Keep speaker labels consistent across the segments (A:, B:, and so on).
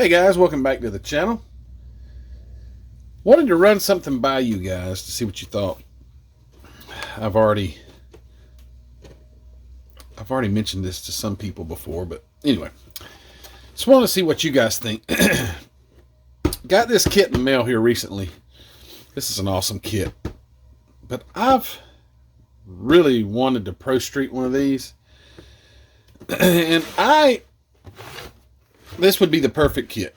A: Hey guys, welcome back to the channel. Wanted to run something by you guys to see what you thought. I've already mentioned this to some people before, but anyway, just want to see what you guys think. Got this kit in the mail here recently. This is an awesome kit, but I've really wanted to ProStreet one of these, and this would be the perfect kit.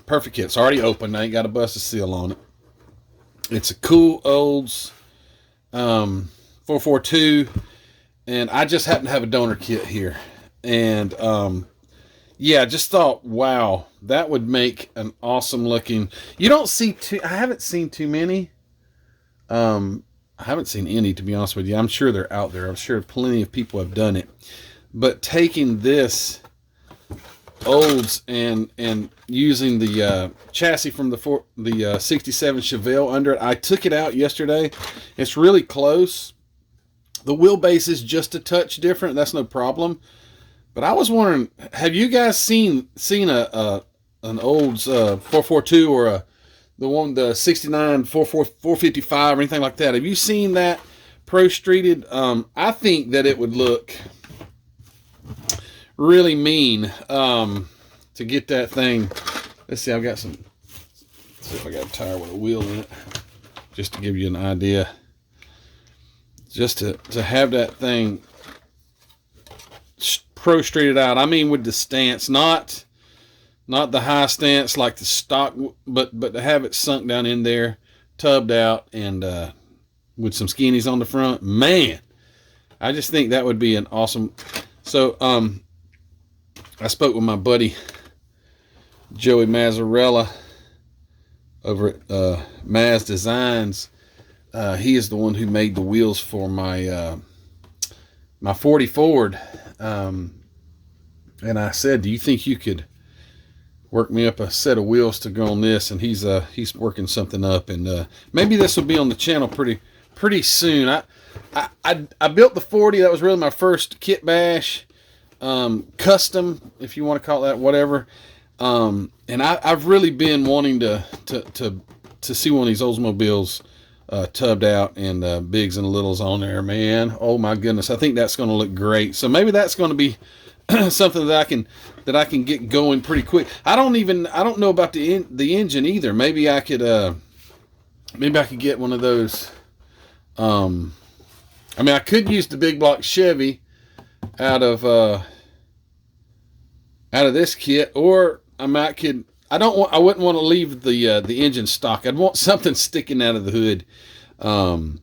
A: Perfect kit. It's already open. I ain't got to bust a seal on it. It's a cool Olds 442, and I just happen to have a donor kit here. And yeah, just thought, wow, that would make an awesome looking. You don't see I haven't seen too many. I haven't seen any, to be honest with you. I'm sure they're out there. I'm sure plenty of people have done it. But taking this Olds and using the chassis from the 67 Chevelle under it. I took it out yesterday. It's really close. The wheelbase is just a touch different. That's no problem. But I was wondering, have you guys seen an Olds 442 or the 69 455 or anything like that? Have you seen that ProStreeted? I think that it would look really mean to get that thing. Let's see, let's see if I got a tire with a wheel in it, just to give you an idea. Just to have that thing ProStreeted out. I mean, with the stance, not the high stance like the stock, but to have it sunk down in there, tubbed out, and with some skinnies on the front. Man, I just think that would be an awesome. So I spoke with my buddy Joey Mazzarella over at Maz Designs. He is the one who made the wheels for my 40 Ford. And I said, do you think you could work me up a set of wheels to go on this? And he's working something up, and maybe this will be on the channel pretty soon. I built the 40. That was really my first kit bash. Custom, if you want to call it that, whatever. And I've really been wanting to see one of these Oldsmobiles tubbed out and bigs and littles on there, man. Oh my goodness, I think that's going to look great. So maybe that's going to be something that I can get going pretty quick. I don't know about the engine either. Maybe I could get one of those. I mean, I could use the big block Chevy out of this kit, or I wouldn't want to leave the engine stock. I'd want something sticking out of the hood, and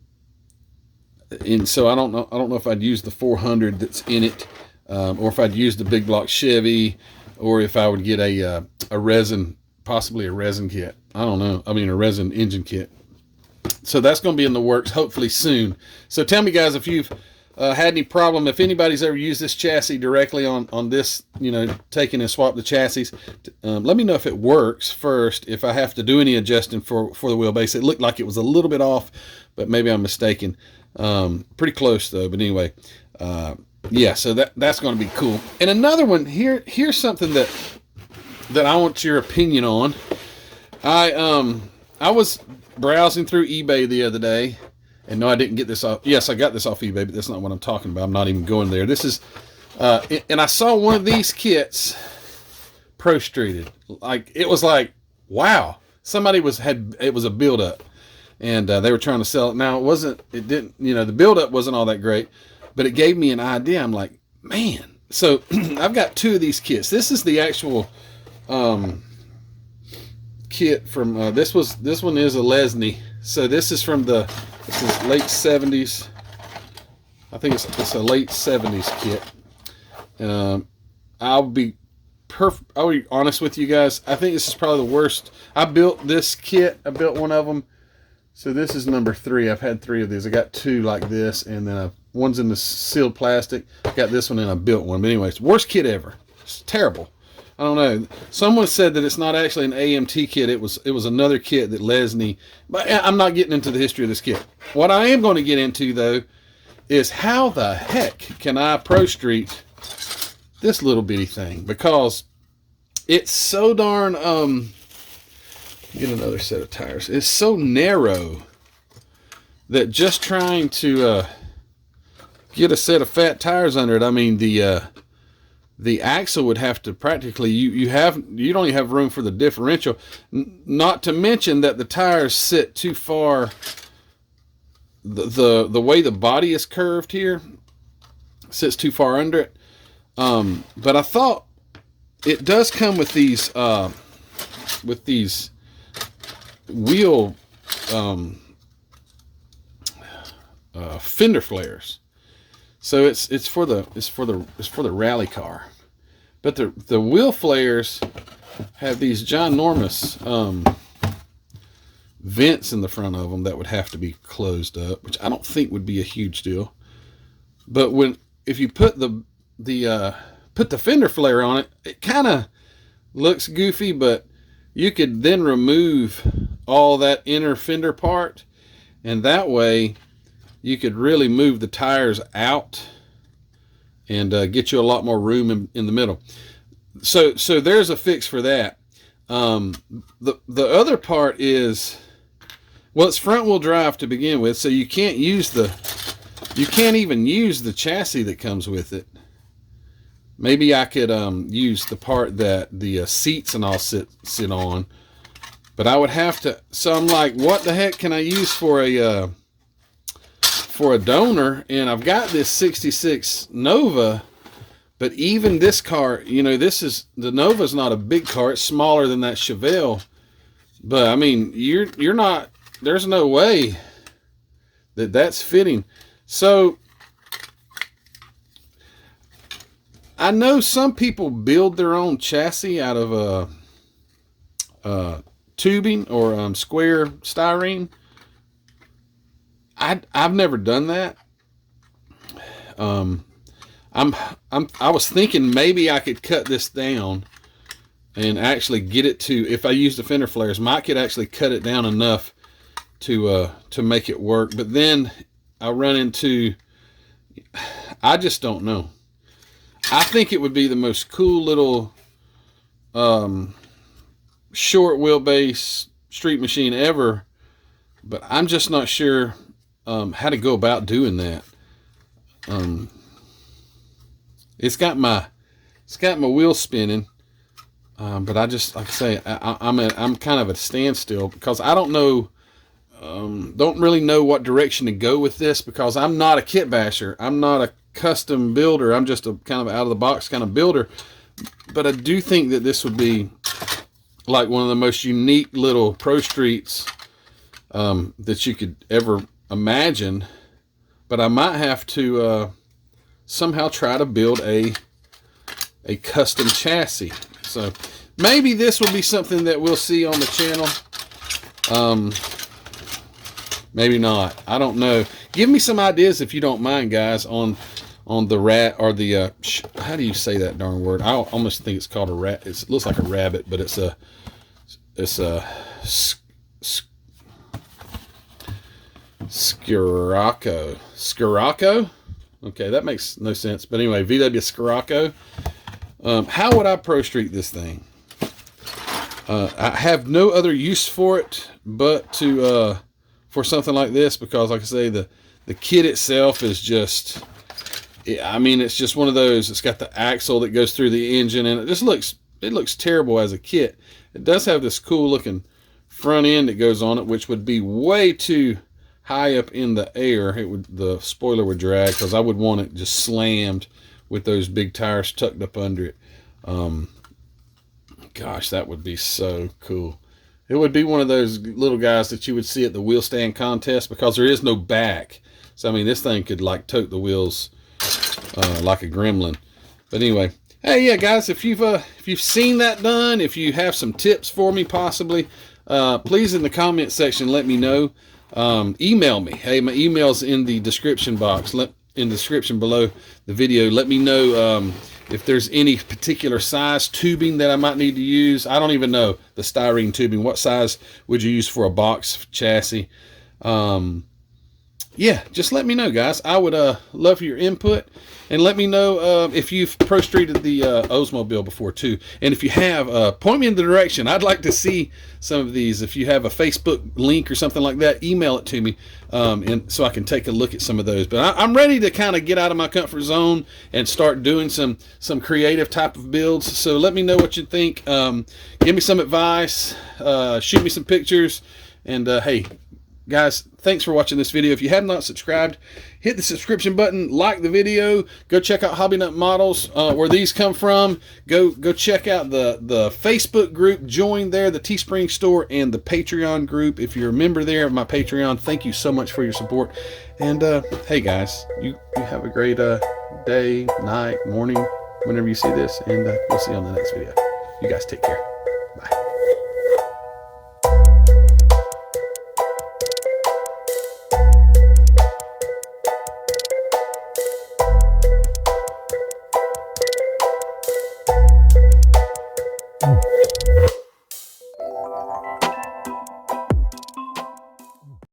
A: so I don't know if I'd use the 400 that's in it, or if I'd use the big block Chevy, or if I would get a resin, possibly a resin kit. I don't know. I mean, a resin engine kit. So that's going to be in the works, hopefully soon. So tell me, guys, if you've had any problem, if anybody's ever used this chassis directly on this, taking and swap the chassis, let me know if it works first, if I have to do any adjusting for the wheelbase. It looked like it was a little bit off, but maybe I'm mistaken. Pretty close though, but anyway, yeah, so that's going to be cool. And another one, here's something that I want your opinion on. I was browsing through eBay the other day. And no, I didn't get this off. Yes, I got this off eBay, but that's not what I'm talking about. I'm not even going there. This is, and I saw one of these kits ProStreeted. It was like, wow, it was a build up, and they were trying to sell it. Now the build up wasn't all that great, but it gave me an idea. I'm like, man. So I've got two of these kits. This is the actual kit from this one is a Lesney. So this is from this is late 70s. I think it's a late 70s kit. I'll be honest with you guys. I think this is probably the worst. I built this kit. I built one of them. So this is number 3. I've had 3 of these. I got 2 like this, and then one's in the sealed plastic. I got this one, and I built one. But anyways, worst kit ever. It's terrible. I don't know. Someone said that it's not actually an AMT kit. It was another kit that Lesney. But I'm not getting into the history of this kit. What I am going to get into though is how the heck can I ProStreet this little bitty thing? Because it's so darn, get another set of tires. It's so narrow that just trying to get a set of fat tires under it, I mean, the axle would have to practically, you'd only have room for the differential, not to mention that the tires sit too far. The way the body is curved here sits too far under it. But I thought it does come with these wheel fender flares. So it's for the rally car, but the wheel flares have these ginormous vents in the front of them that would have to be closed up, which I don't think would be a huge deal. But if you put the fender flare on it, it kind of looks goofy, but you could then remove all that inner fender part, and that way you could really move the tires out and get you a lot more room in the middle. So there's a fix for that. The other part is, well, it's front wheel drive to begin with, so you can't even use the chassis that comes with it. Maybe I could use the part that the seats and all sit on, but I would have to. So I'm like, what the heck can I use for a donor? And I've got this '66 Nova, but even this car, you know, the Nova's not a big car. It's smaller than that Chevelle, but I mean, you're not. There's no way that that's fitting. So I know some people build their own chassis out of tubing or square styrene. I've never done that. I was thinking maybe I could cut this down and actually get it to, if I use the fender flares, Mike could actually cut it down enough to make it work. But then I run into, I just don't know. I think it would be the most cool little short wheelbase street machine ever, but I'm just not sure how to go about doing that. It's got my wheels spinning, but I just, like I say, I'm kind of at a standstill because I don't know, don't really know what direction to go with this, because I'm not a kit basher. I'm not a custom builder. I'm just a kind of out of the box kind of builder. But I do think that this would be like one of the most unique little ProStreets that you could ever imagine. But I might have to somehow try to build a custom chassis. So maybe this will be something that we'll see on the channel. Maybe not. I don't know. Give me some ideas if you don't mind, guys, on the rat, or the how do you say that darn word? I almost think it's called a rat. It looks like a rabbit, but it's a Scirocco. Okay, that makes no sense. But anyway, VW Scirocco. How would I ProStreet this thing? I have no other use for it but to for something like this, because like I say, the kit itself is just, I mean, it's just one of those. It's got the axle that goes through the engine, and it looks terrible as a kit. It does have this cool looking front end that goes on it, which would be way too high up in the air. The spoiler would drag, because I would want it just slammed with those big tires tucked up under it. Gosh, that would be so cool. It would be one of those little guys that you would see at the wheel stand contest, because there is no back. So I mean, this thing could like tote the wheels like a gremlin. But anyway, hey, yeah, guys, if you've seen that done, if you have some tips for me, possibly, please in the comment section let me know. Email me. Hey, my email's in the description box. In the description below the video. Let me know if there's any particular size tubing that I might need to use. I don't even know the styrene tubing. What size would you use for a box chassis? yeah, just let me know, guys. I would love your input, and let me know if you've ProStreeted the Oldsmobile before too. And if you have, point me in the direction. I'd like to see some of these. If you have a Facebook link or something like that, email it to me, and so I can take a look at some of those. But I'm ready to kind of get out of my comfort zone and start doing some creative type of builds. So let me know what you think. Give me some advice. Shoot me some pictures, and hey, guys, thanks for watching this video. If you have not subscribed, hit the subscription button, like the video, go check out Hobby Nut Models, where these come from. Go check out the Facebook group, join there, the Teespring store, and the Patreon group. If you're a member there of my Patreon, thank you so much for your support. And hey guys, you have a great day, night, morning, whenever you see this, and we'll see you on the next video. You guys take care. Bye.